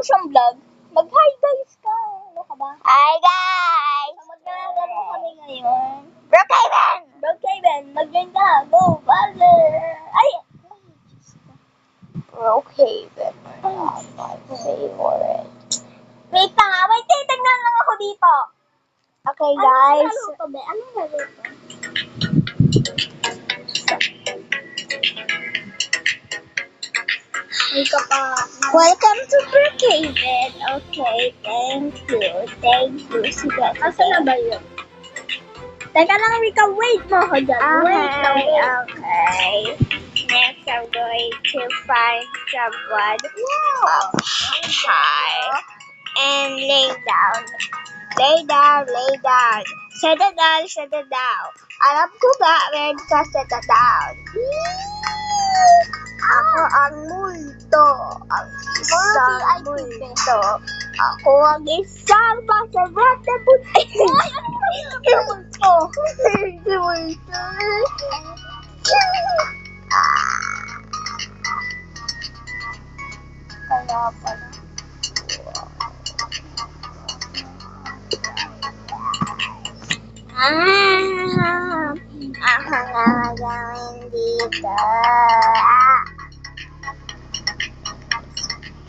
mo siyang vlog, mag-hi guys ka. Ano ka ba? Hi guys! So, maglalaro kami ngayon. Brookhaven! Brookhaven, mag-join ka. Go, baller! Ay! Brookhaven are not my favorite. Wait pa nga, wait, titignan lang ako dito. Okay guys. Anong laro to, be? Anong laro to? Ay ka pa. Welcome to Brookhaven. Okay, thank you. Thank you. Sige. Asa na ba yun? Teka lang, Rika, wait mo ako dyan. Wait lang, wait. Okay. Next, I'm going to find someone. Hi. And lay down. Lay down, lay down. Settle down, settle down. Alam ko ba, meron ka settle down. Ako ang multo. Ang isang multo. Ako ang isang masarap na multo. Ay, ano ba yung multo? Hindi multo. Kaya pala. Ako nga gawin dito.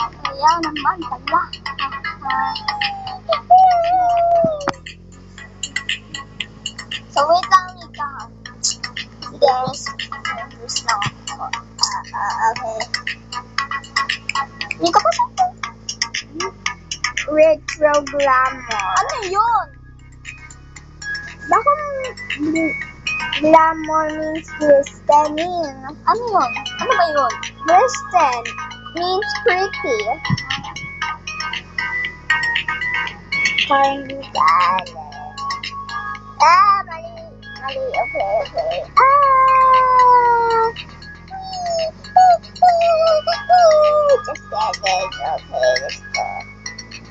Kaya naman pala. So, wait lang, Rika. Yes. Nervous na ako. Okay. Rika pa siya. Retrogrammer. Ano yun? Baka glamour means listening. Ano yun? Ano ba yun? Listen means pretty. Parang talent. Mali. Mali. Okay, okay. Just get it. Okay, let's go.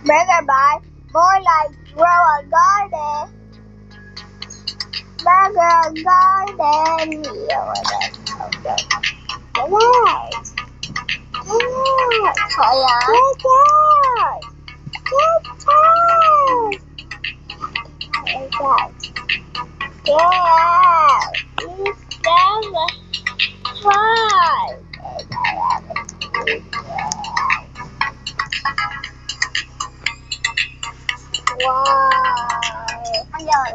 Burger bar. More like grow a garden. Burger garden. Okay. Relax. Relax. Kaya? Get out. Get out. Get out. Get out. It's never fun. Wow. Ayan.